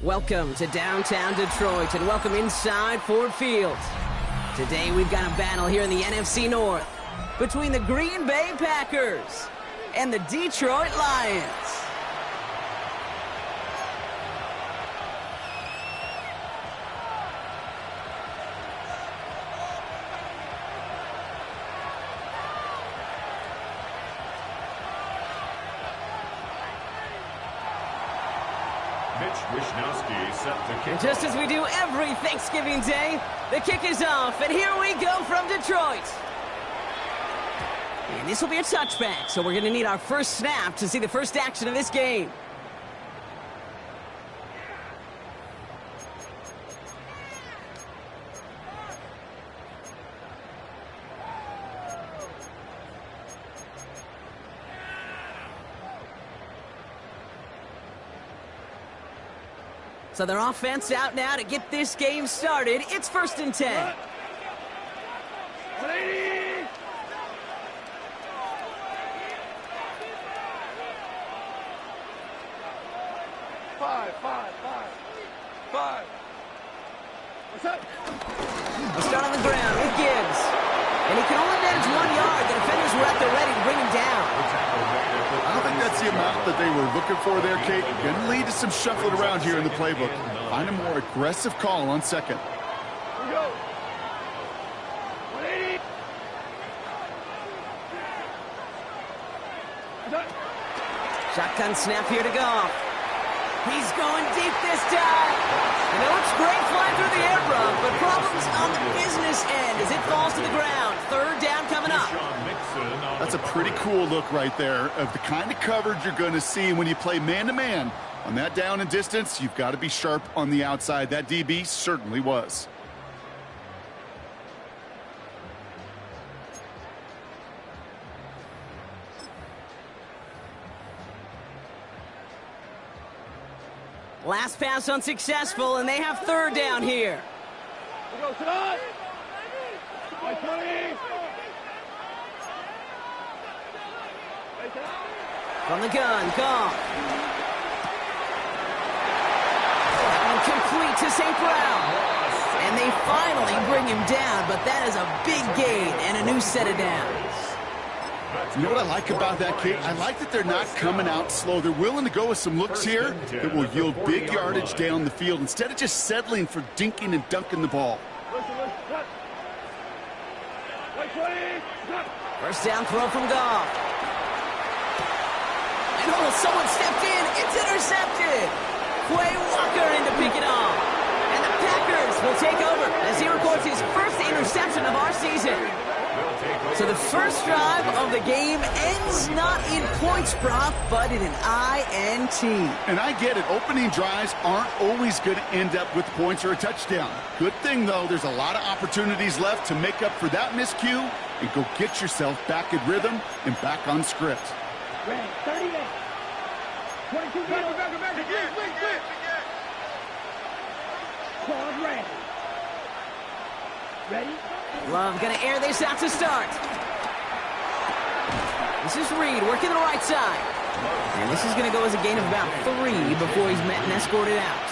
Welcome to downtown Detroit and welcome inside Ford Field. Today we've got a battle here in the NFC North between the Green Bay Packers and the Detroit Lions. And just as we do every Thanksgiving Day, the kick is off, and here we go from Detroit. And this will be a touchback, so we're going to need our first snap to see the first action of this game. So their offense out now to get this game started. It's 1st and 10. 180. Five. What's up? We'll start on the ground with Gibbs. And he can only manage 1 yard. The defenders were out there ready to bring him down. I don't think that's the amount that they were looking for there, Kate. Going to lead to some shuffling around here in the playbook. Find a more aggressive call on second. Here we go. 180. Shotgun snap here to go. He's going deep this time. And it looks great flying through the air, bro, but problems on the business end as it falls to the ground. 3rd down coming up. That's a pretty cool look right there of the kind of coverage you're going to see when you play man-to-man. On that down and distance, you've got to be sharp on the outside. That DB certainly was. Last pass unsuccessful, and they have 3rd down here. We go, Tonight. 20. From the gun, Goff. Complete to St. Brown. And they finally bring him down, but that is a big gain and a new set of downs. You know what I like about that, Kate? I like that they're not coming out slow. They're willing to go with some looks here that will yield big yardage down the field instead of just settling for dinking and dunking the ball. First down throw from Goff. And oh, someone stepped in. It's intercepted. Quay Walker in to pick it off. And the Packers will take over as he records his first interception of our season. So the first drive of the game ends not in points, Brock, but in an INT. And I get it. Opening drives aren't always going to end up with points or a touchdown. Good thing, though, there's a lot of opportunities left to make up for that miscue and go get yourself back in rhythm and back on script. Ready, 38. 22, back again. Claude ready. Ready? Love going to air this out to start. This is Reed working the right side. And this is going to go as a gain of about 3 before he's met and escorted out.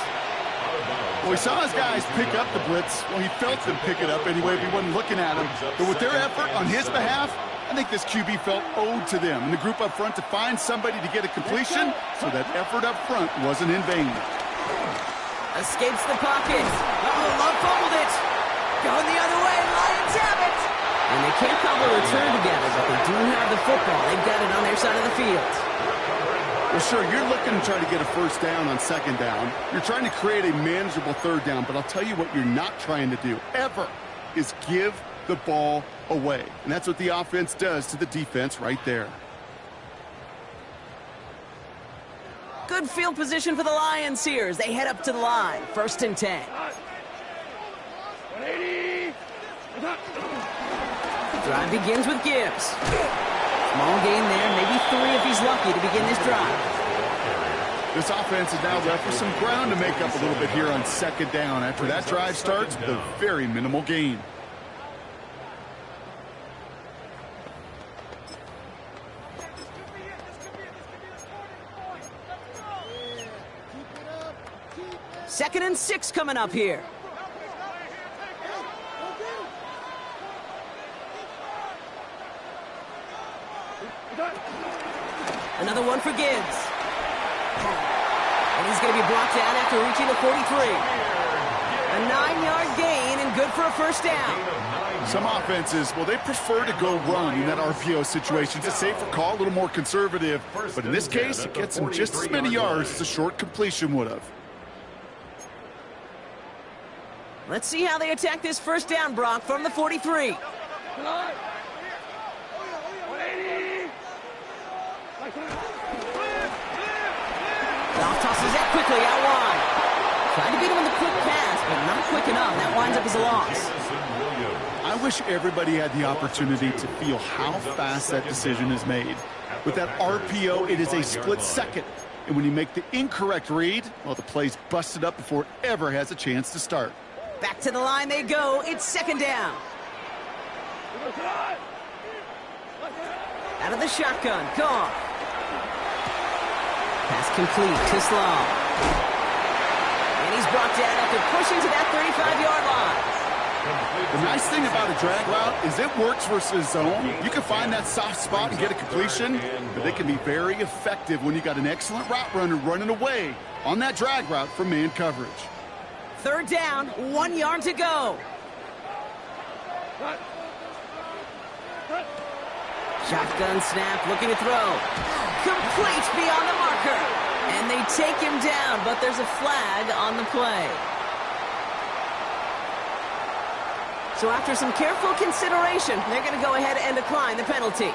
Well, he saw his guys pick up the blitz. Well, he felt them pick it up anyway if he wasn't looking at him. But with their effort on his behalf, I think this QB felt owed to them and the group up front to find somebody to get a completion so that effort up front wasn't in vain. Escapes the pocket. Uh-oh, Love fumbled it. Going the other way, Lions have it. And they can't cobble a return together, but they do have the football. They've got it on their side of the field. Well, sure, you're looking to try to get a first down on 2nd down. You're trying to create a manageable 3rd down, but I'll tell you what you're not trying to do, ever, is give the ball away. And that's what the offense does to the defense right there. Good field position for the Lions here as they head up to the line. 1st and 10. 180. Drive begins with Gibbs. Small gain there, maybe 3 if he's lucky to begin this drive. This offense is now left with some ground to make up a little bit here on 2nd down after that drive starts with a very minimal gain. 2nd and 6 coming up here. Another one for Gibbs. And he's going to be brought down after reaching the 43. A 9-yard gain and good for a first down. Some offenses, well, they prefer to go run in that RPO situation. It's a safer call, a little more conservative. But in this case, it gets him just as many yards as a short completion would have. Let's see how they attack this first down, Brock, from the 43. Goff tosses that quickly out wide. Tried to beat him with a quick pass, but not quick enough. That winds up as a loss. I wish everybody had the opportunity to feel how fast that decision is made. With that RPO, it is a split second. And when you make the incorrect read, well, the play's busted up before it ever has a chance to start. Back to the line they go. It's 2nd down. Out of the shotgun. Goff. Pass complete to Slow. And he's brought down after pushing to that 35-yard line. The nice thing about a drag route is it works versus zone. You can find that soft spot and get a completion, but they can be very effective when you got an excellent route runner running away on that drag route from man coverage. 3rd down, 1 yard to go. Shotgun snap, looking to throw. Complete beyond the marker. And they take him down, but there's a flag on the play. So after some careful consideration, they're going to go ahead and decline the penalty.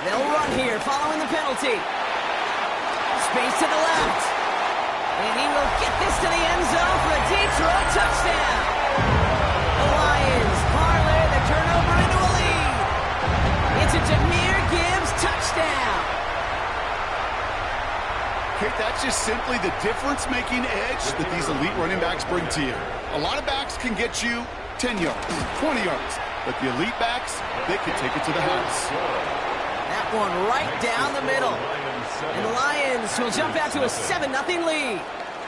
They'll run here following the penalty. Space to the left. And he will get this to the end zone for a deep throw touchdown. The Lions parlay the turnover into a lead. It's a Jahmyr Gibbs touchdown. Okay, that's just simply the difference-making edge that these elite running backs bring to you. A lot of backs can get you 10 yards, 20 yards. But the elite backs, they can take it to the house. That one right down the middle. And the Lions will jump out to a 7-0 lead.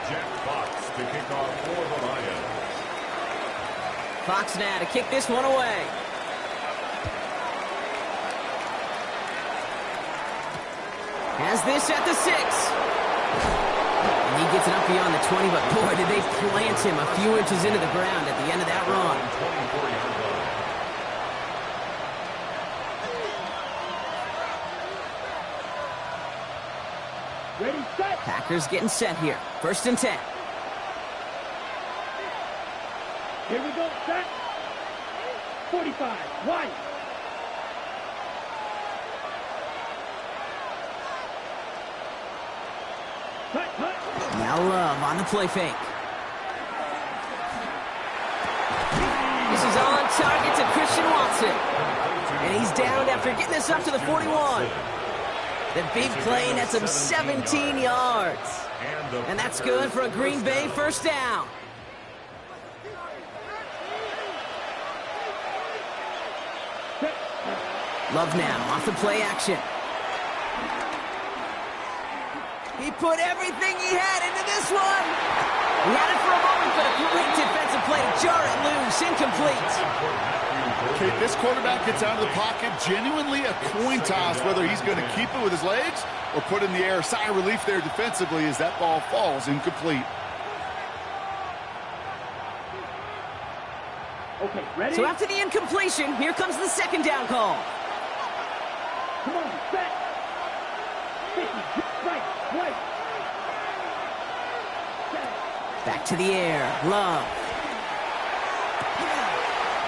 Jack Fox to kick off for the Lions. Fox now to kick this one away. Has this at the 6. And he gets it up beyond the 20, but boy, did they plant him a few inches into the ground at the end of that run. 24-yard line. Ready, set. Packers getting set here. 1st and 10. Here we go, set. 45, wide. Cut, cut. Now Love on the play fake. This is on target to Christian Watson. And he's down after getting this up to the 41. The big play nets him 17 yards. And that's good for a Green Bay first down. Love now off the play action. He put everything he had into this one. He had it for a moment, but a great defensive play to jar it loose. Incomplete. Okay, this quarterback gets out of the pocket, genuinely a coin toss whether he's going to keep it with his legs or put in the air. Sigh of relief there defensively as that ball falls incomplete. Okay, ready? So after the incompletion, here comes the 2nd down call. Come on, set. 50, right, right. Set. Back to the air. Love.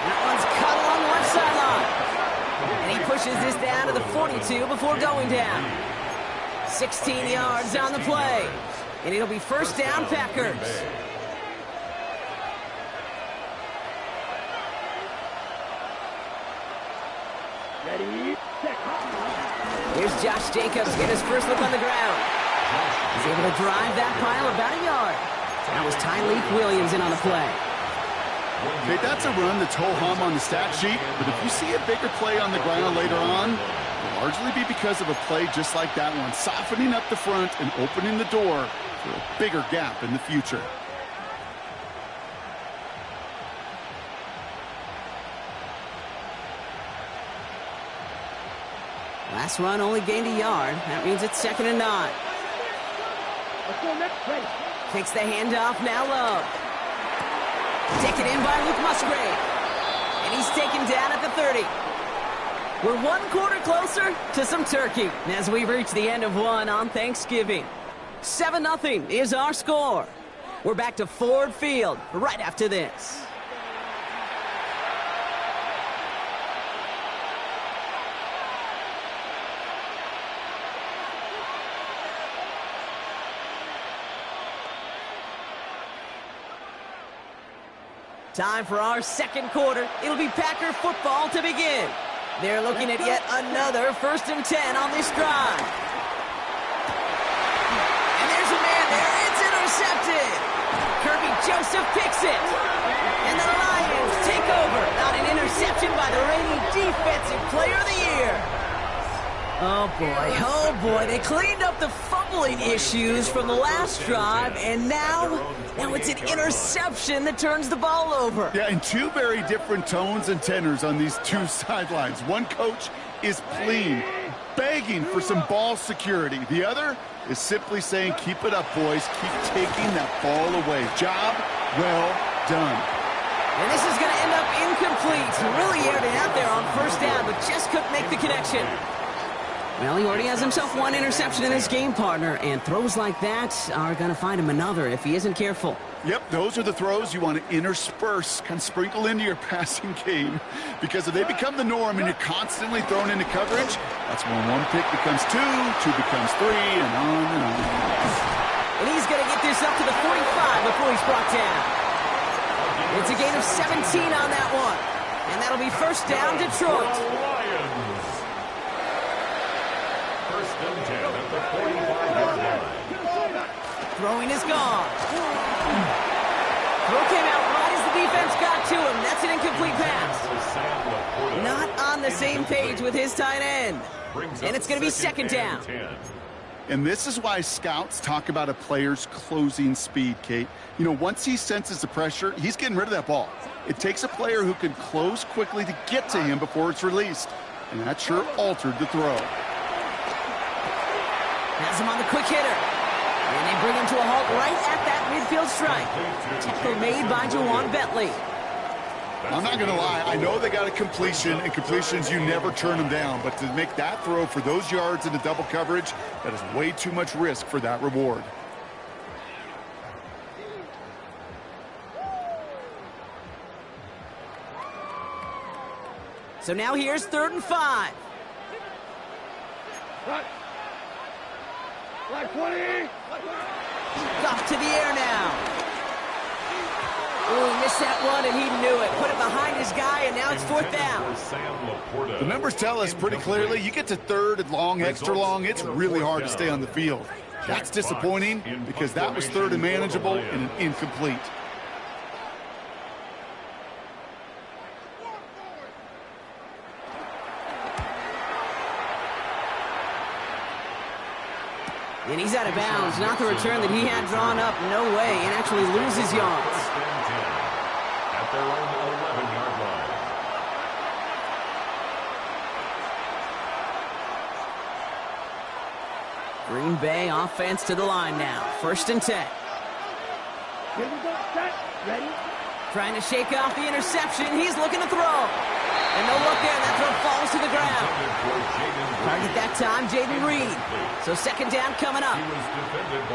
That one's cut along the left sideline. And he pushes this down to the 42 before going down. 16 yards on the play. And it'll be first down, Packers. Ready, set. Here's Josh Jacobs getting his first look on the ground. He's able to drive that pile about a yard. That was Tyleek Williams in on the play. Okay, that's a run that's ho-hum on the stat sheet, but if you see a bigger play on the ground later on, it'll largely be because of a play just like that one, softening up the front and opening the door for a bigger gap in the future. Last run only gained a yard. That means it's 2nd and 9. Let's go next. Ready. Takes the handoff, now Love. Taken in by Luke Musgrave. And he's taken down at the 30. We're 1 quarter closer to some turkey as we reach the end of one on Thanksgiving. 7-0 is our score. We're back to Ford Field right after this. Time for our 2nd quarter. It'll be Packer football to begin. They're looking at yet another 1st and 10 on this drive. And there's a man there. It's intercepted. Kirby Joseph picks it. And the Lions take over on an interception by the reigning Defensive Player of the Year. Oh boy, they cleaned up the fumbling issues from the last drive, and now it's an interception that turns the ball over. Yeah, and 2 very different tones and tenors on these 2 sidelines. One coach is pleading, begging for some ball security. The other is simply saying, keep it up, boys. Keep taking that ball away. Job well done. And this is going to end up incomplete. Really aired it out there on 1st down, but just couldn't make the connection. Well, he already has himself 1 interception in his game, partner, and throws like that are going to find him another if he isn't careful. Yep, those are the throws you want to intersperse, kind of sprinkle into your passing game, because if they become the norm and you're constantly thrown into coverage, that's when 1 pick becomes 2, 2 becomes 3, and on and on. And he's going to get this up to the 45 before he's brought down. It's a gain of 17 on that one, and that'll be 1st down, Detroit. Throwing is gone. Throw came out right as the defense got to him. That's an incomplete pass. Not on the same page with his tight end. And it's going to be 2nd down. And this is why scouts talk about a player's closing speed, Kate. You know, once he senses the pressure, he's getting rid of that ball. It takes a player who can close quickly to get to him before it's released. And that sure altered the throw. Has him on the quick hitter. And they bring him to a halt right at that midfield strike. Tackle made by Juwan Bentley. I'm not going to lie. I know they got a completion, and completions, you never turn them down. But to make that throw for those yards into double coverage, that is way too much risk for that reward. So now here's 3rd and 5. Like 20. Off to the air now. Oh, missed that one, and he knew it. Put it behind his guy, and now it's 4th down. The numbers tell us pretty clearly, you get to 3rd and long, extra long, it's really hard to stay on the field. That's disappointing because that was 3rd and manageable and an incomplete. And he's out of bounds. Not the return that he had drawn up. No way. And actually loses yards. At their own 11-yard line. Green Bay offense to the line now. 1st and 10. Here we go. Set. Ready. Trying to shake off the interception. He's looking to throw. And no look there. That throw falls to the ground. Target that time, Jaden Reed. So 2nd down coming up.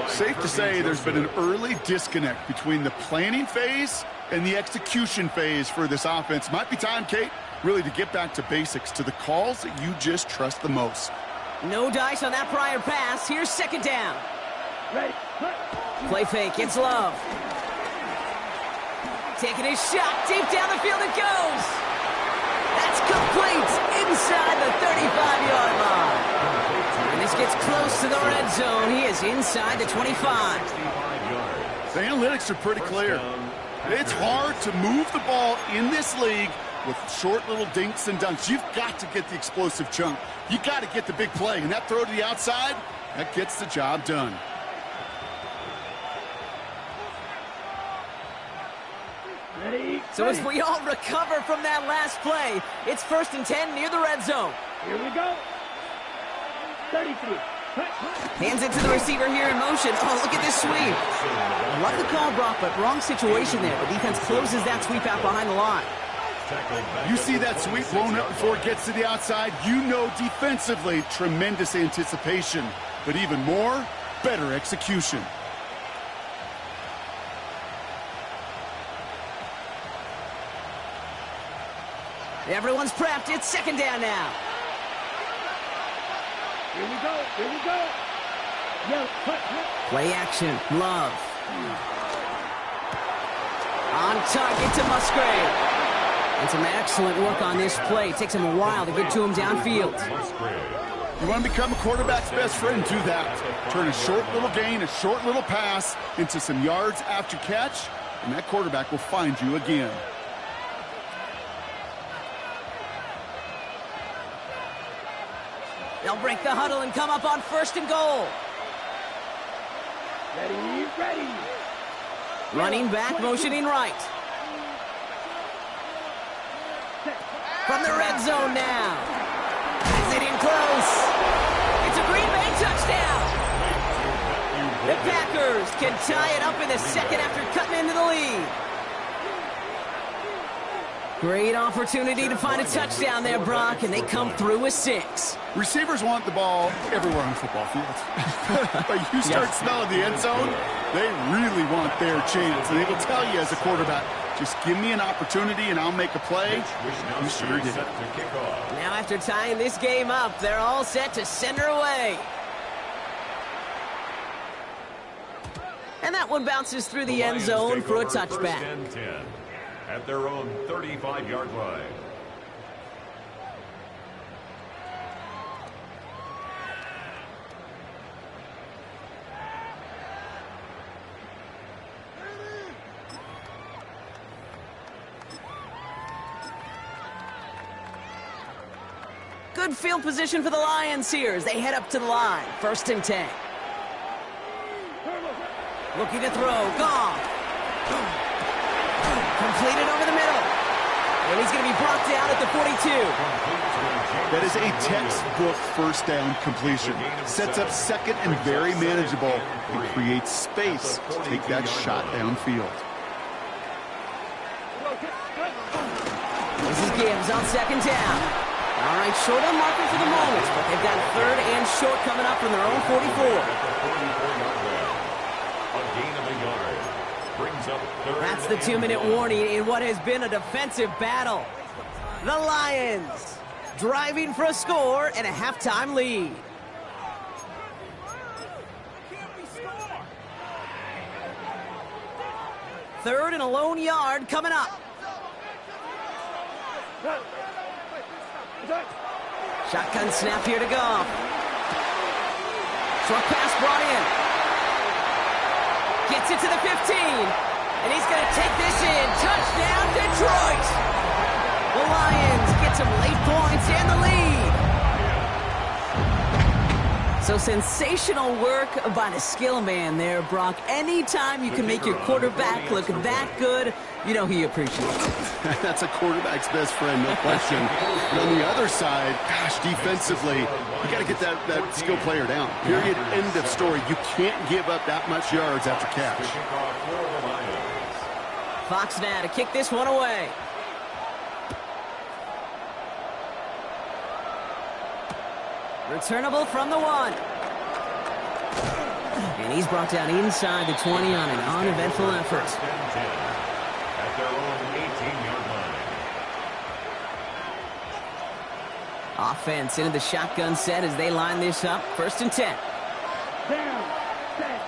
Safe to say there's been an early disconnect between the planning phase and the execution phase for this offense. Might be time, Kate, really to get back to basics, to the calls that you just trust the most. No dice on that prior pass. Here's 2nd down. Ready. Play fake. It's Love. Taking his shot. Deep down the field it goes. That's complete inside the 35-yard line. And this gets close to the red zone. He is inside the 25. The analytics are pretty clear. It's hard to move the ball in this league with short little dinks and dunks. You've got to get the explosive chunk. You got to get the big play. And that throw to the outside, that gets the job done. Ready? So as we all recover from that last play, it's 1st and 10 near the red zone. Here we go. 33. Hands it to the receiver here in motion. Oh, look at this sweep. Love the call, Brock, but wrong situation there. The defense closes that sweep out behind the line. You see that sweep blown up before it gets to the outside, you know defensively, tremendous anticipation. But even more, better execution. Everyone's prepped. It's 2nd down now. Here we go. Here we go. Yo, cut. Play action. Love. On target to Musgrave. And some excellent work on this play. It takes him a while to get to him downfield. You want to become a quarterback's best friend, do that. Turn a short little gain, a short little pass into some yards after catch, and that quarterback will find you again. They'll break the huddle and come up on 1st and goal. Ready, ready. Running back, motioning right. From the red zone now. Is it in close? It's a Green Bay touchdown. The Packers can tie it up in the 2nd after cutting into the lead. Great opportunity to find a touchdown there, Brock, and they come through with 6. Receivers want the ball everywhere on the football field. But you start smelling the end zone, they really want their chance. And they will tell you as a quarterback, just give me an opportunity and I'll make a play. I'm sure he did. Now after tying this game up, they're all set to send her away. And that one bounces through the end zone for a touchback. At their own 35-yard line. Good field position for the Lions here as they head up to the line. 1st and 10. Looking to throw. Goff. Completed over the middle. And he's going to be brought down at the 42. That is a textbook 1st down completion. Sets up 2nd and very manageable. And creates space to take that shot downfield. This is Gibbs on 2nd down. All right, short on marker for the moment, but they've got 3rd and short coming up from their own 44. That's the 2-minute warning in what has been a defensive battle. The Lions driving for a score and a halftime lead. Third and a lone yard coming up. Shotgun snap here to Goff. Short pass brought in. Gets it to the 15. And he's going to take this in. Touchdown, Detroit! The Lions get some late points and the lead. So sensational work by the skill man there, Brock. Anytime you can make your quarterback look that good, you know he appreciates it. That's a quarterback's best friend, no question. And on the other side, gosh, defensively, you got to get that skill player down. Period, end of story. You can't give up that much yards after catch. Fox now to kick this one away. Returnable from the 1. And he's brought down inside the 20 on an uneventful effort. At their own 18-yard line. Offense into the shotgun set as they line this up. 1st and 10. Down, set.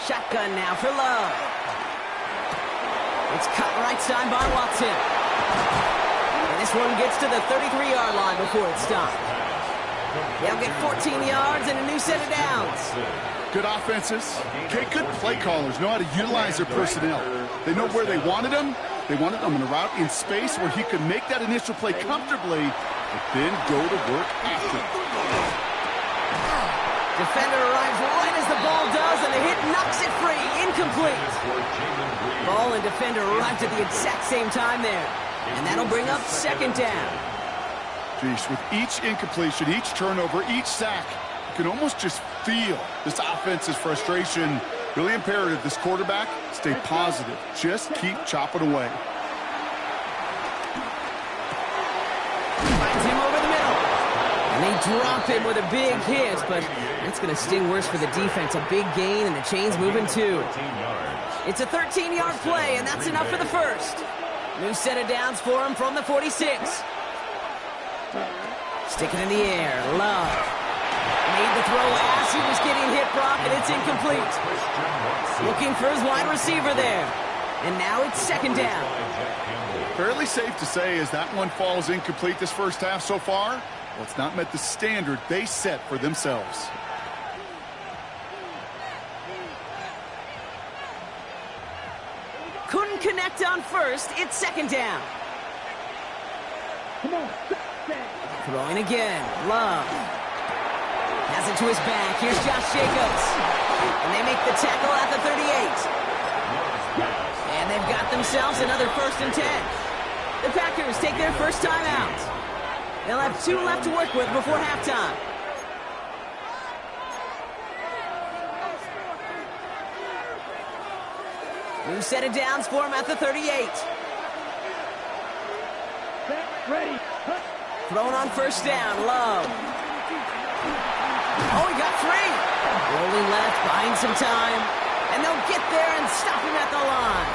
Shotgun now for Love. It's cut right side by Watson. And this one gets to the 33-yard line before it's stopped. They'll get 14 yards and a new set of downs. Good offenses. Okay, good play callers know how to utilize their personnel. They know where they wanted them. They wanted them in a route in space where he could make that initial play comfortably, but then go to work after. Defender arrives right as the ball does, and the hit knocks it free. Incomplete. Ball and defender arrived at the exact same time there. And that'll bring up second down. Jeez, with each incompletion, each turnover, each sack, you can almost just feel this offense's frustration. Really imperative this quarterback stay positive. Just keep chopping away. Finds him over the middle. And they drop him with a big hit, but that's going to sting worse for the defense. A big gain, and the chain's moving too. It's a 13-yard play, and that's enough for the first. New set of downs for him from the 46. Stick it in the air. Love. Made the throw as he was getting hit, Brock, and it's incomplete. Looking for his wide receiver there. And now it's second down. Fairly safe to say as that one falls incomplete this first half so far, well, it's not met the standard they set for themselves. Couldn't connect on first. It's second down. Come on. Throwing again. Love. Has it to his back. Here's Josh Jacobs. And they make the tackle at the 38. And they've got themselves another 1st and 10. The Packers take their first time out. They'll have 2 left to work with before halftime. New set of downs for him at the 38. Ready. Thrown on first down. Love. Oh, he got 3. Rolling left, buying some time. And they'll get there and stop him at the line.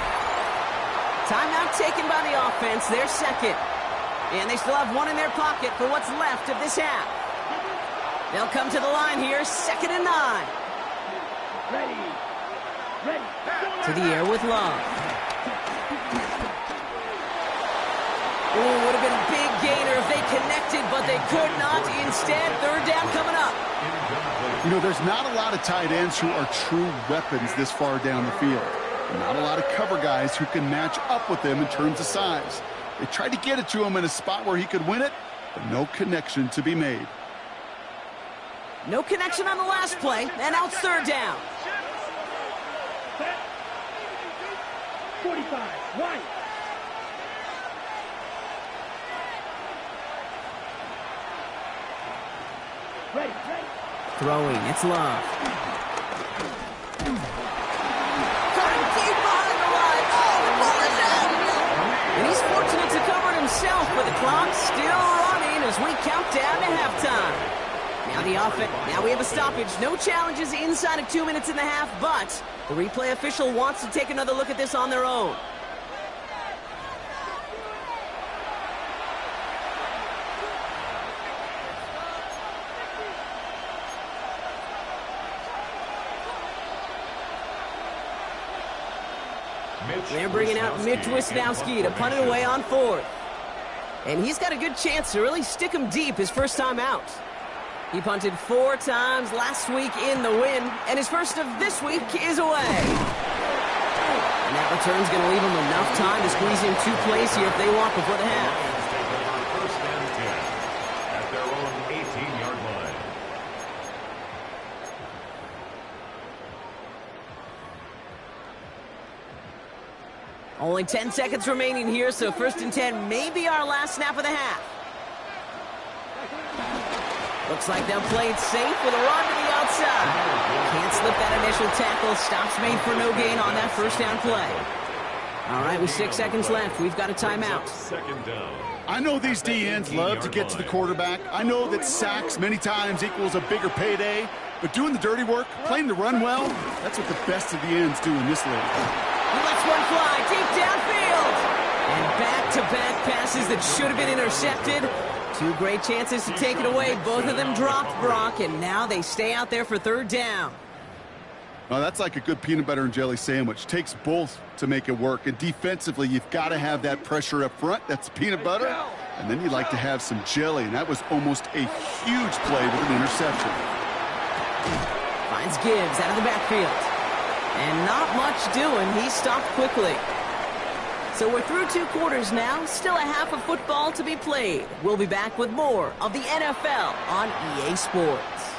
Timeout taken by the offense. Their second. And they still have 1 in their pocket for what's left of this half. They'll come to the line here. 2nd and 9. Ready. To the air with Love. Ooh, would have been a big gainer if they connected, but they could not. Instead, 3rd down coming up. You know, there's not a lot of tight ends who are true weapons this far down the field. Not a lot of cover guys who can match up with them in terms of size. They tried to get it to him in a spot where he could win it, but no connection to be made. No connection on the last play, and now it's 3rd down. 45. Right. Ready. Throwing, it's Love. Cutting deep behind the line. Oh, the ball is out! And he's fortunate to cover it himself, but the clock's still running as we count down to halftime. Now the offense. Now we have a stoppage. No challenges inside of 2 minutes and a half, but the replay official wants to take another look at this on their own. They're bringing out Mitch Wisnowski to punt it away on 4th. And he's got a good chance to really stick him deep his first time out. He punted 4 times last week in the win, and his first of this week is away. And that return's going to leave him enough time to squeeze in 2 plays here if they want before the half. First and 10 at their own 18-yard line. Only 10 seconds remaining here, so 1st and 10 may be our last snap of the half. Looks like they'll play it safe with a run to the outside. Can't slip that initial tackle. Stops made for no gain on that first down play. All right, with 6 seconds left, we've got a timeout. Second down. I know these DNs love to get to the quarterback. I know that sacks many times equals a bigger payday. But doing the dirty work, playing the run well, that's what the best of the ends do in this league. He lets one fly deep downfield. And back-to-back passes that should have been intercepted. 2 great chances to take it away. Both of them dropped, Brock, and now they stay out there for 3rd down. Well, that's like a good peanut butter and jelly sandwich. Takes both to make it work. And defensively, you've got to have that pressure up front. That's peanut butter. And then you like to have some jelly, and that was almost a huge play with an interception. Finds Gibbs out of the backfield. And not much doing. He stopped quickly. So we're through 2 quarters now. Still a half of football to be played. We'll be back with more of the NFL on EA Sports.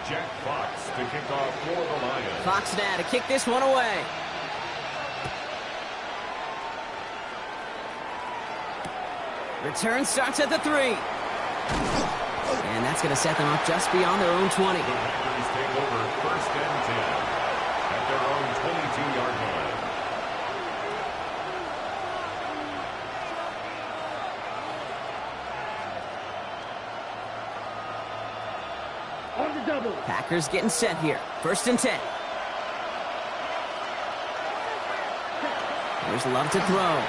Jack Fox to kick off for the Lions. Fox now to kick this one away. Return starts at the 3. And that's going to set them up just beyond their own 20. The Packers take over first and 10 at their own 22-yard line. On the double. Packers getting set here. First and 10. There's Love to throw.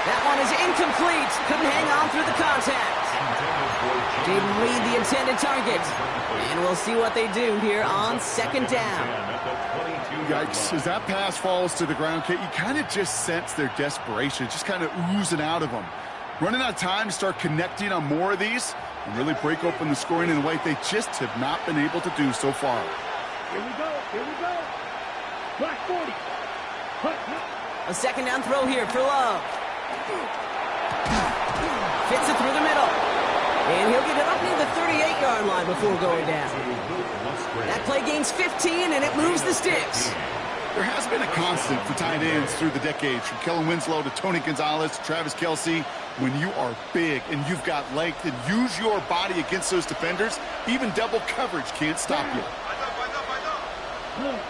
That one is incomplete. Couldn't hang on through the contact. Didn't read the intended target. And we'll see what they do here on second down. Yikes. As that pass falls to the ground, Kate, you kind of just sense their desperation, just kind of oozing out of them. Running out of time to start connecting on more of these and really break open the scoring in a way they just have not been able to do so far. Here we go. Here we go. Black 40. A second down throw here for Love. Fits it through the middle. And he'll get it up near the 38-yard line before going down. That play gains 15, and it moves the sticks. There has been a constant for tight ends through the decades, from Kellen Winslow to Tony Gonzalez to Travis Kelce. When you are big and you've got length and use your body against those defenders, even double coverage can't stop you.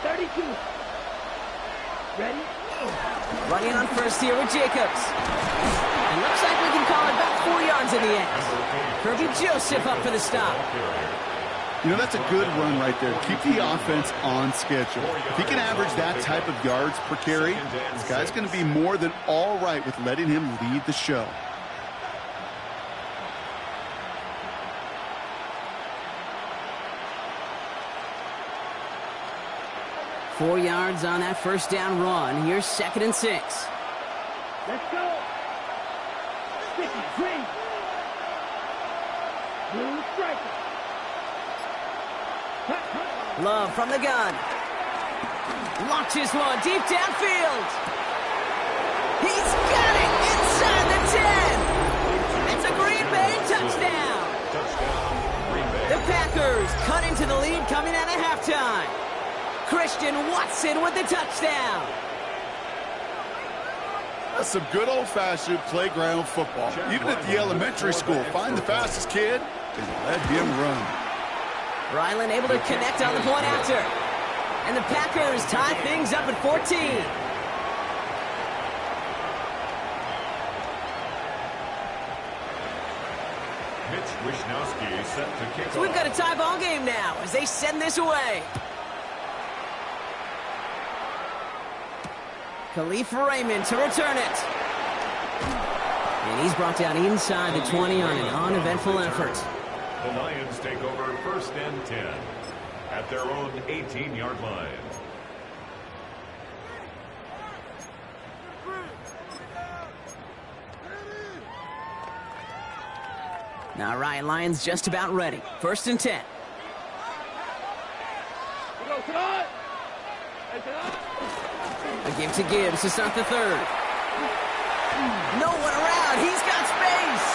32. Ready? Running on first here with Jacobs. And looks like we can call it about 4 yards in the end. Kirby Joseph up for the stop. You know, that's a good run right there. Keep the offense on schedule. If he can average that type of yards per carry, this guy's going to be more than all right with letting him lead the show. Four yards on that first down run. Here's second and 6. Let's go. Sticky, green. Blue striker. Love from the gun. Launches one deep downfield. He's got it inside the 10. It's a Green Bay touchdown. The Packers cut into the lead coming out of halftime. Christian Watson with the touchdown. That's some good old-fashioned playground football. Even at the elementary school, find the fastest kid and let him run. Ryland able to connect on the point after. And the Packers tie things up at 14. Mitch Wishnowsky set to kick So we've got a tie ball game now as they send this away. Khalif Raymond to return it. And he's brought down inside the 20 on an uneventful effort. The Lions take over first and 10 at their own 18-yard line. Now Ryan Lyons just about ready. First and 10. A give to Gibbs to start the third. No one around. He's got space.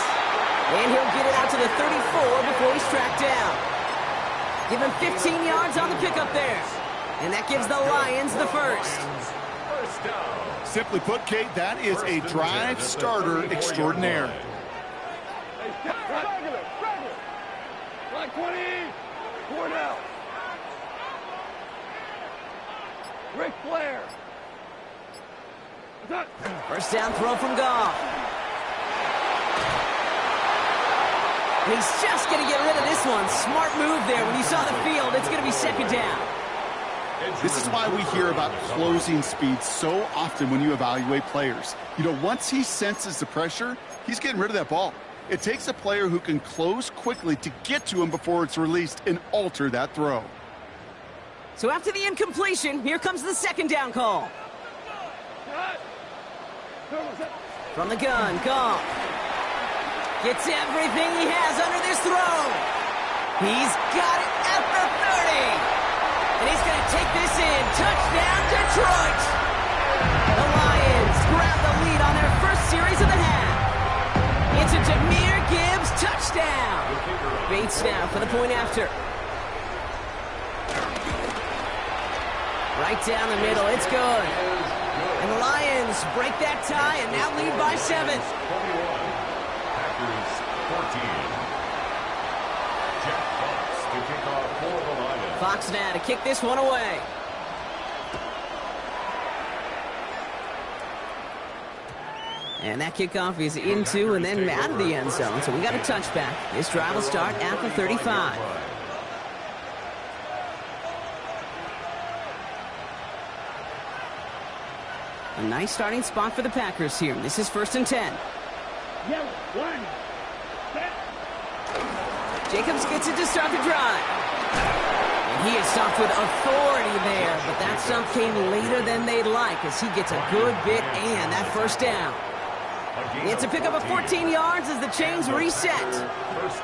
And he'll get it out to the 34 before he's tracked down. Give him 15 yards on the pickup there. And that gives the Lions the first. Simply put, Kate, that is a drive starter extraordinaire. Black 20. Cornell. Ric Flair. First down throw from Goff. And he's just going to get rid of this one. Smart move there. When you saw the field, it's going to be second down. This is why we hear about closing speed so often when you evaluate players. You know, once he senses the pressure, he's getting rid of that ball. It takes a player who can close quickly to get to him before it's released and alter that throw. So after the incompletion, here comes the second down call. From the gun, Goff. Gets everything he has under this throw. He's got it at the 30. And he's going to take this in. Touchdown, Detroit. The Lions grab the lead on their first series of the half. It's a Jahmyr Gibbs touchdown. Bates now for the point after. Right down the middle. It's good. And the Lions break that tie and now lead by 7. Packers 14. Jack Fox to kick off for the Lions. Fox now to kick this one away. And that kickoff is into and then out of the end zone. So we got a touchback. This drive will start at the 35. A nice starting spot for the Packers here. This is 1st and 10. Yellow, 1. Jacobs gets it to start the drive. And he is stopped with authority there, but that stop came later than they'd like as he gets a good bit and that first down. It's a pickup of 14 yards as the chains reset.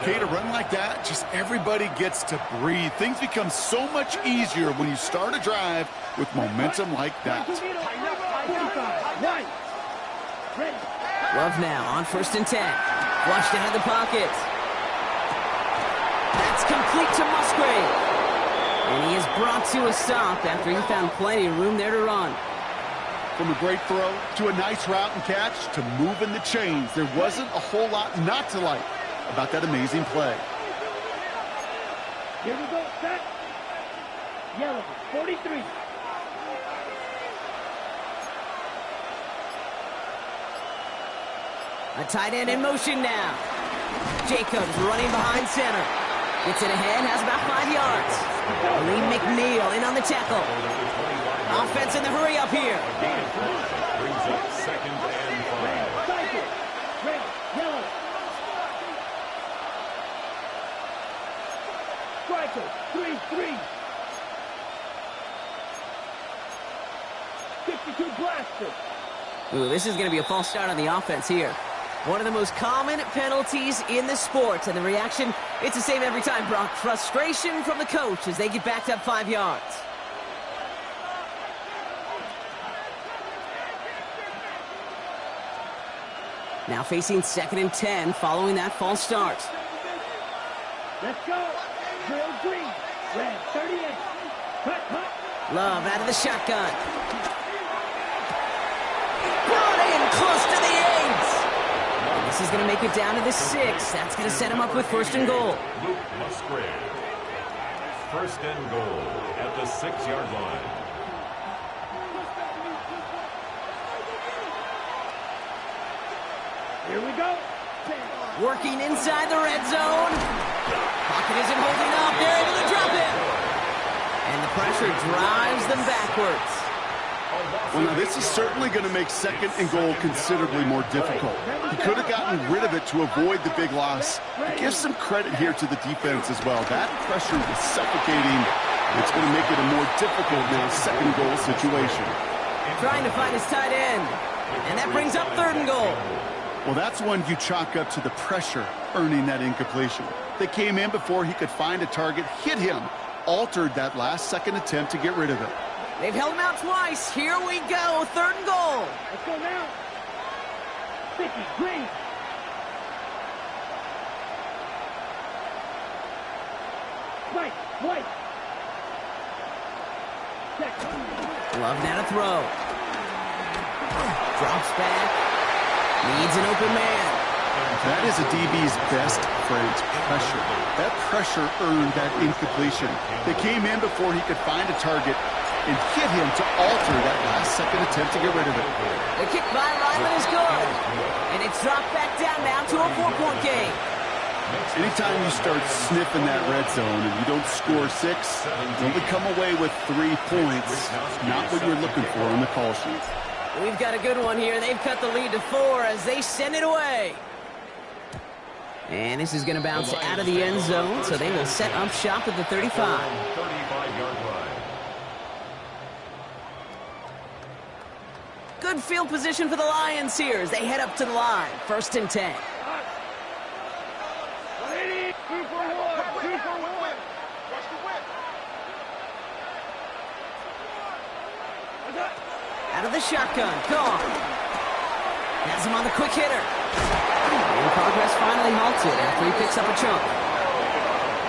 Okay, to run like that, just everybody gets to breathe. Things become so much easier when you start a drive with momentum like that. Love now on 1st and 10. Flushed out of the pocket. That's complete to Musgrave. And he is brought to a stop after he found plenty of room there to run. From a great throw to a nice route and catch to moving the chains, there wasn't a whole lot not to like about that amazing play. Here we go, set. Yellow, 43. A tight end in motion now. Jacobs running behind center. Gets it ahead, has about 5 yards. Lee McNeil in on the tackle. Offense in the hurry up here. Brings up 2nd and 5. Cycle. Red, yellow. Striker, 3-3. 62 blaster. Ooh, this is going to be a false start on the offense here. One of the most common penalties in the sport, and the reaction, it's the same every time, Brock. Frustration from the coach as they get backed up 5 yards. Now facing 2nd and 10 following that false start. Let's go. Drill green. Red, 38. Cut, cut. Love out of the shotgun. Brought in close to the 8. And this is going to make it down to the 6. That's going to set him up with 1st and goal. Luke Musgrave. 1st and goal at the 6-yard line. Here we go. Working inside the red zone. Pocket isn't holding up. They're able to drop it. And the pressure drives them backwards. Well, now this is certainly going to make 2nd and goal considerably more difficult. He could have gotten rid of it to avoid the big loss. But give some credit here to the defense as well. That pressure was suffocating. It's going to make it a more difficult now 2nd goal situation. Trying to find his tight end. And that brings up 3rd and goal. Well, that's one you chalk up to the pressure earning that incompletion. They came in before he could find a target, hit him, altered that last-second attempt to get rid of it. They've held him out twice. Here we go. 3rd and goal. Let's go now. 50, green. White. Love now to throw. Drops back. Needs an open man. That is a DB's best friend, pressure. That pressure earned that incompletion. They came in before he could find a target and hit him to alter that last-second attempt to get rid of it. The kick by Ryland is good. And it's dropped back down now to a 4-point game. Anytime you start sniffing that red zone and you don't score 6, you only come away with 3 points. Not what you're looking for on the call sheet. We've got a good one here. They've cut the lead to 4 as they send it away. And this is going to bounce out of the end zone, so they will set up shop at the 35. 35-yard line. Good field position for the Lions here as they head up to the line. 1st and 10. Out of the shotgun, gone. Has him on the quick hitter. And progress finally halted after he picks up a chunk.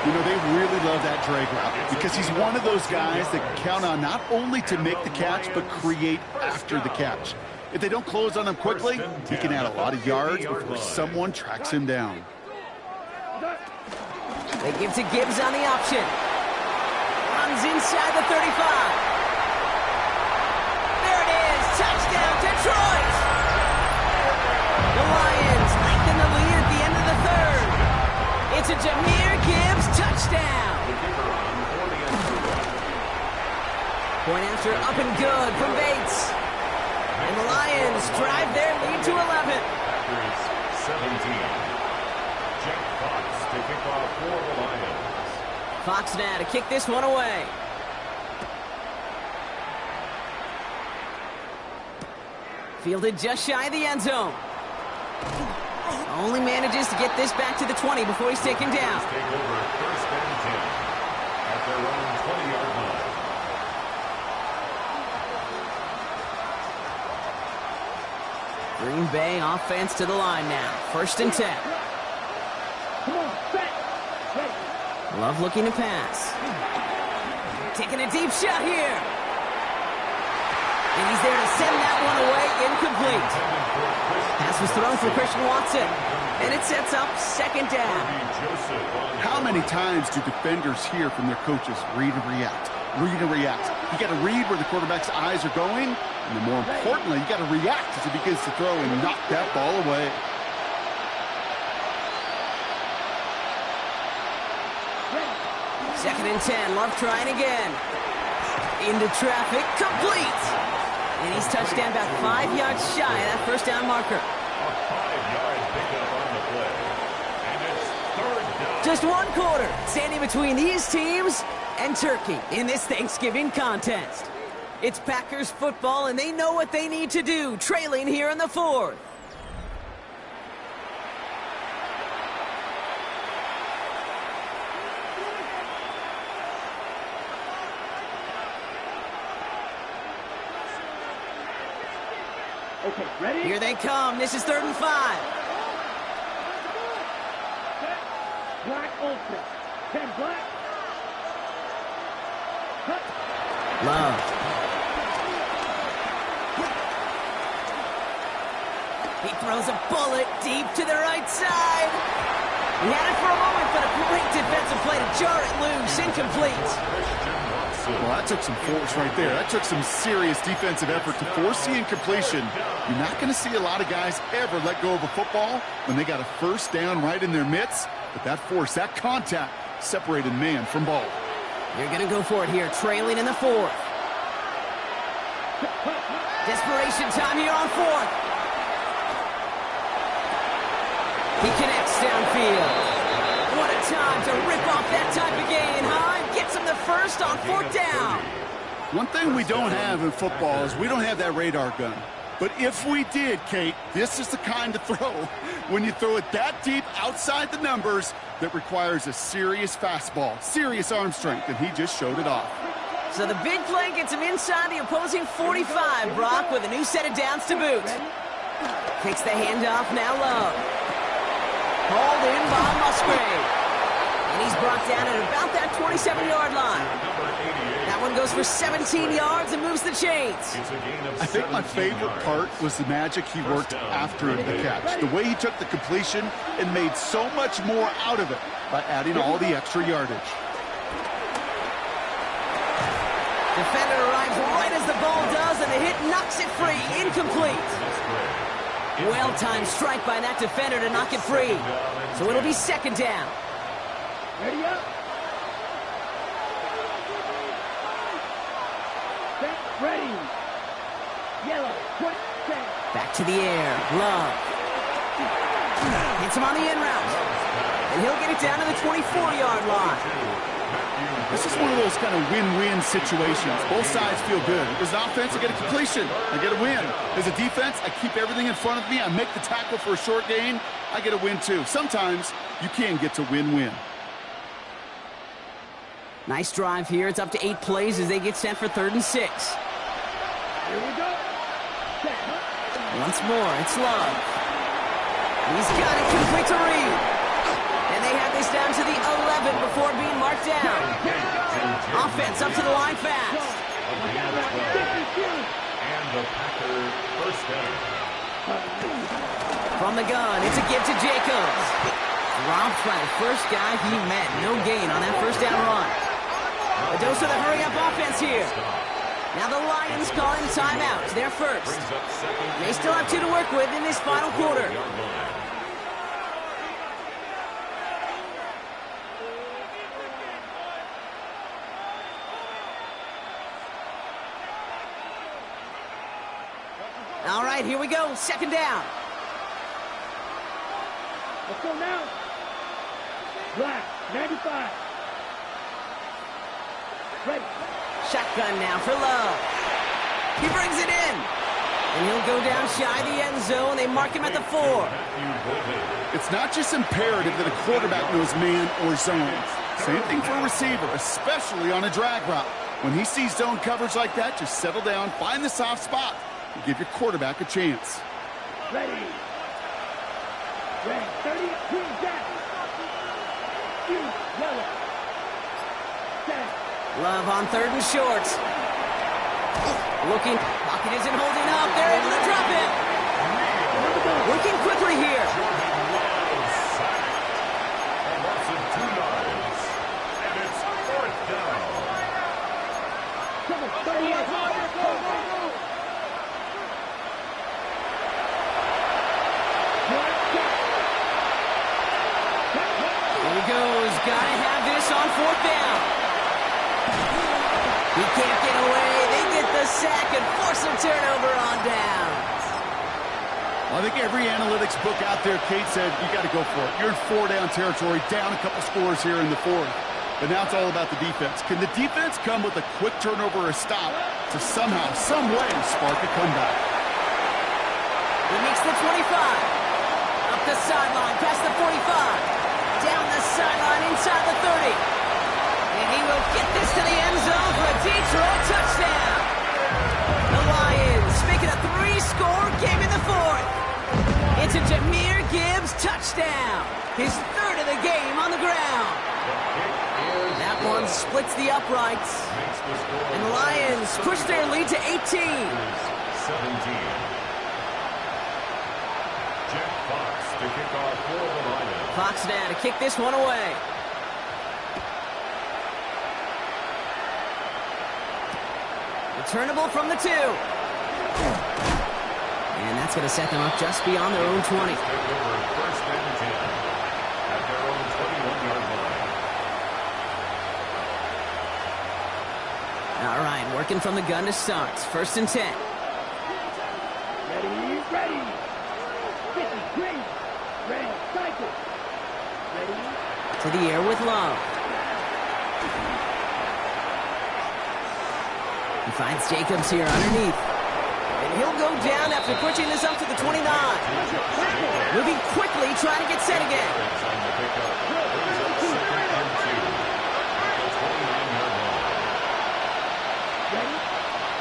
You know, they really love that drag route because he's one of those guys that can count on not only to make the catch, but create after the catch. If they don't close on him quickly, he can add a lot of yards before someone tracks him down. They give to Gibbs on the option. Runs inside the 35. There it is. Touchdown, Detroit. The Lions lengthen the lead at the end of the 3rd. It's a Jahmyr Gibbs touchdown. Point after up and good from Bates. And the Lions drive their lead to 11. 17. Jack Fox to kick off for the Lions. Fox now to kick this one away. Fielded just shy of the end zone. Only manages to get this back to the 20 before he's taken down. Take over 1st and 10 at their own 20-yard line. Green Bay offense to the line now. 1st and 10. Come on, set. Ready. Love looking to pass. Taking a deep shot here. And he's there to send that one away, incomplete. Pass was thrown for Christian Watson, and it sets up 2nd down. How many times do defenders hear from their coaches, read and react, read and react? You got to read where the quarterback's eyes are going, and then more importantly, you got to react as he begins to throw and knock that ball away. Second and 10, Love trying again. Into traffic, complete. And he's touched down about 5 yards shy of that 1st down marker. A 5-yard pickup on the play. And it's 3rd down. Just 1 quarter standing between these teams and Turkey in this Thanksgiving contest. It's Packers football, and they know what they need to do, trailing here in the 4th. Okay, ready? Here they come. This is 3rd and 5. Black open. 10 black. Cut. Love. He throws a bullet deep to the right side. He had it for a moment, but a great defensive play to jar it loose. Incomplete. Well, that took some force right there. That took some serious defensive effort to force the incompletion. You're not going to see a lot of guys ever let go of a football when they got a 1st down right in their midst. But that force, that contact, separated man from ball. You're going to go for it here, trailing in the 4th. Desperation time here on 4th. He connects downfield. What a time to rip off that type of gain, huh? Gets him the 1st on 4th down. One thing we don't have in football is we don't have that radar gun. But if we did, Kate, this is the kind of throw, when you throw it that deep outside the numbers, that requires a serious fastball, serious arm strength, and he just showed it off. So the big play gets him inside the opposing 45, Brock, with a new set of downs to boot. Takes the handoff, now Love. Hauled in by Musgrave. And he's brought down at about that 27-yard line. That one goes for 17 yards and moves the chains. I think my favorite part was the magic he worked after the catch. The way he took the completion and made so much more out of it by adding all the extra yardage. Defender arrives right as the ball does, and the hit knocks it free. Incomplete. Well-timed strike by that defender to knock it free. So it'll be 2nd down. Ready up. Set, ready. Yellow, quick, set. Back to the air. Love. Hits him on the in route. And he'll get it down to the 24-yard line. This is is one of those kind of win-win situations. Both sides feel good. As an offense, I get a completion. I get a win. As a defense, I keep everything in front of me. I make the tackle for a short gain. I get a win, too. Sometimes you can get to win-win. Nice drive here. It's up to 8 plays as they get set for 3rd and 6. Here we go. Once more, it's Love. He's got it complete to Reed. And they have this down to the 11 before being marked down. Offense up to the line fast. And the Packer first down. From the gun, it's a give to Jacobs. Dropped by the first guy he met. No gain on that first down run. A dose of the hurry-up offense here. Now the Lions calling timeout. They're first. They still have 2 to work with in this final quarter. All right, here we go. 2nd down. Let's go now. Black, 95. Ready. Shotgun now for Love. He brings it in. And he'll go down shy of the end zone. They mark him at the 4. It's not just imperative that a quarterback knows man or zone. Same thing for a receiver, especially on a drag route. When he sees zone coverage like that, just settle down, find the soft spot, and give your quarterback a chance. Ready. Red, 30, green, jack. Yellow. Set. Love on 3rd and short. Looking. Pocket isn't holding up. They're able to drop it. Working quickly here. And it's 4th down. Here he goes. Gotta have this on 4th down. He can't get away. They get the sack and force a turnover on downs. I think every analytics book out there, Kate said, you got to go for it. You're in 4-down territory, down a couple scores here in the 4th. But now it's all about the defense. Can the defense come with a quick turnover or a stop to somehow, some way, spark a comeback? He makes the 25. Up the sideline, past the 45. Down the sideline, inside the 30. And he will get this to the end zone for a Detroit touchdown. The Lions make it a 3-score game in the 4th. It's a Jahmyr Gibbs touchdown. His 3rd of the game on the ground. That one splits the uprights. And the Lions push their lead to 18. 17. Jack Fox to kick off for the Lions. Fox now to kick this one away. Returnable from the 2. And that's going to set them up just beyond their own 20. Take over 1st and 10 at their own 21-yard line. All right, working from the gun to start. 1st and 10. Ready, ready. 50, green. Red, cycle. Ready. To the air with Love. He finds Jacobs here underneath. And he'll go down after pushing this up to the 29. Moving quickly, trying to get set again.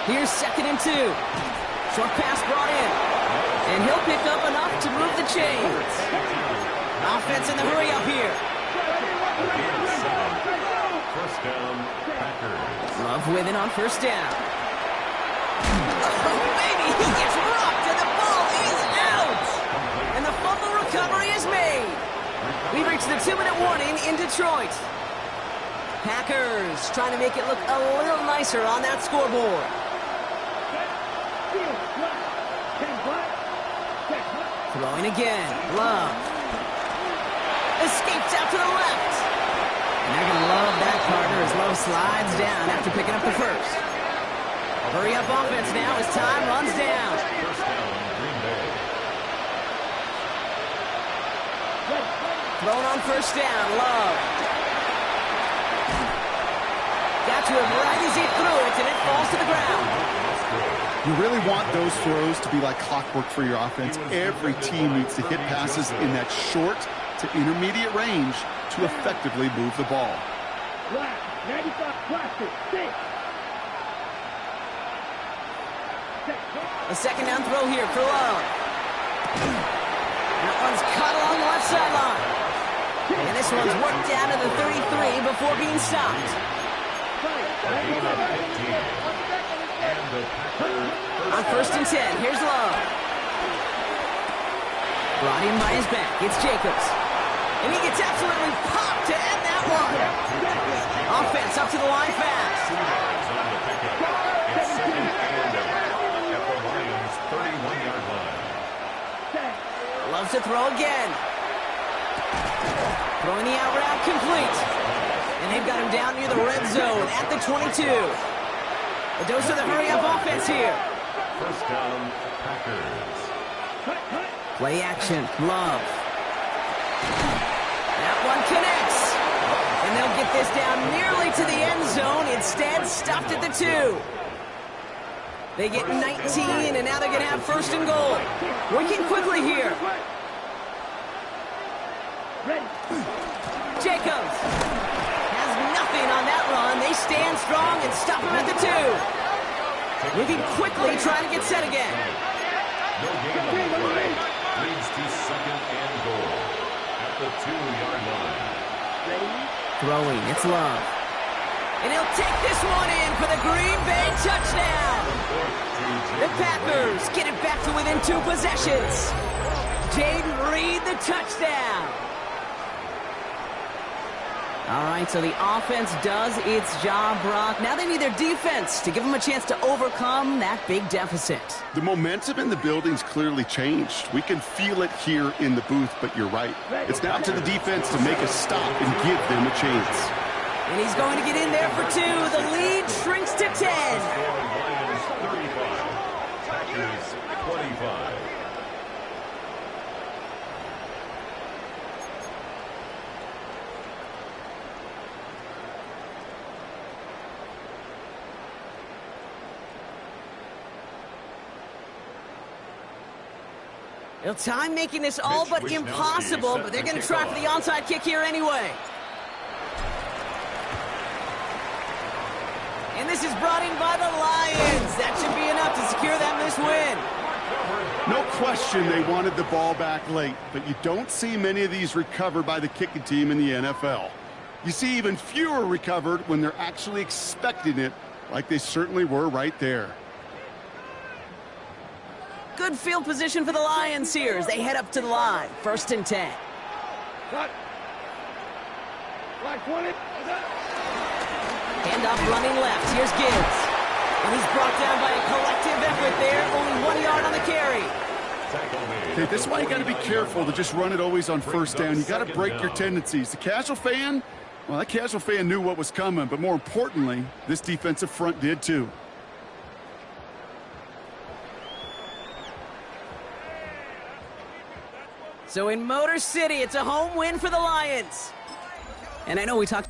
Here's 2nd and 2. Short pass brought in. And he'll pick up enough to move the chains. Offense in the hurry up here. 1st down, Packers. Love with it on 1st down. Oh, baby, he gets rocked and the ball is out. And the fumble recovery is made. We've reached the 2-minute warning in Detroit. Packers trying to make it look a little nicer on that scoreboard. Throwing again. Love. Escapes out to the left. And they're going to love that partner as Love slides down after picking up the 1st. Hurry up offense now as time runs down. 1st down, Green Bay. Thrown on 1st down. Love. to him right as he threw it, and it falls to the ground. You really want those throws to be like clockwork for your offense. Every team needs to hit passes in that short to intermediate range to effectively move the ball. Right. 95 plastic. 6. A second down throw here for Love. That one's caught along the left sideline. And this one's worked down to the 33 before being stopped. On 1st and 10, here's Love. Brought in by his back, it's Jacobs. And he gets absolutely popped to end that one. Offense up to the line fast. Loves to throw again. Throwing the out route complete. And they've got him down near the red zone at the 22. A dose of the hurry-up offense here. First down, Packers. Play action, Love. That one connects. And they'll get this down nearly to the end zone. Instead, stopped at the 2. They get 19, and now they're going to have 1st and goal. Working quickly here. Jacobs has nothing on that run. They stand strong and stop him at the 2. Moving quickly, trying to get set again. No gain on the play. Leads to 2nd and goal at the 2-yard line. Throwing, it's Love. And he'll take this one in for the Green Bay touchdown. The Packers get it back to within 2 possessions. Jaden Reed, the touchdown. All right, so the offense does its job, Brock. Now they need their defense to give them a chance to overcome that big deficit. The momentum in the building's clearly changed. We can feel it here in the booth, but you're right. It's now to the defense to make a stop and give them a chance. And he's going to get in there for 2. The lead shrinks to 10. Lions 35, Packers 25. Well, time making this all but impossible, but they're going to try for the onside kick here anyway. And this is brought in by the Lions. That should be enough to secure that missed win. No question they wanted the ball back late, but you don't see many of these recovered by the kicking team in the NFL. You see even fewer recovered when they're actually expecting it, like they certainly were right there. Good field position for the Lions here as they head up to the line. 1st and 10. Cut. Like 20. Handoff running left. Here's Gibbs. And he's brought down by a collective effort there. Only 1 yard on the carry. Okay, this is why you got to be careful to just run it always on 1st down. You got to break your tendencies. The casual fan, well, that casual fan knew what was coming, but more importantly, this defensive front did too. So in Motor City, it's a home win for the Lions. And I know we talked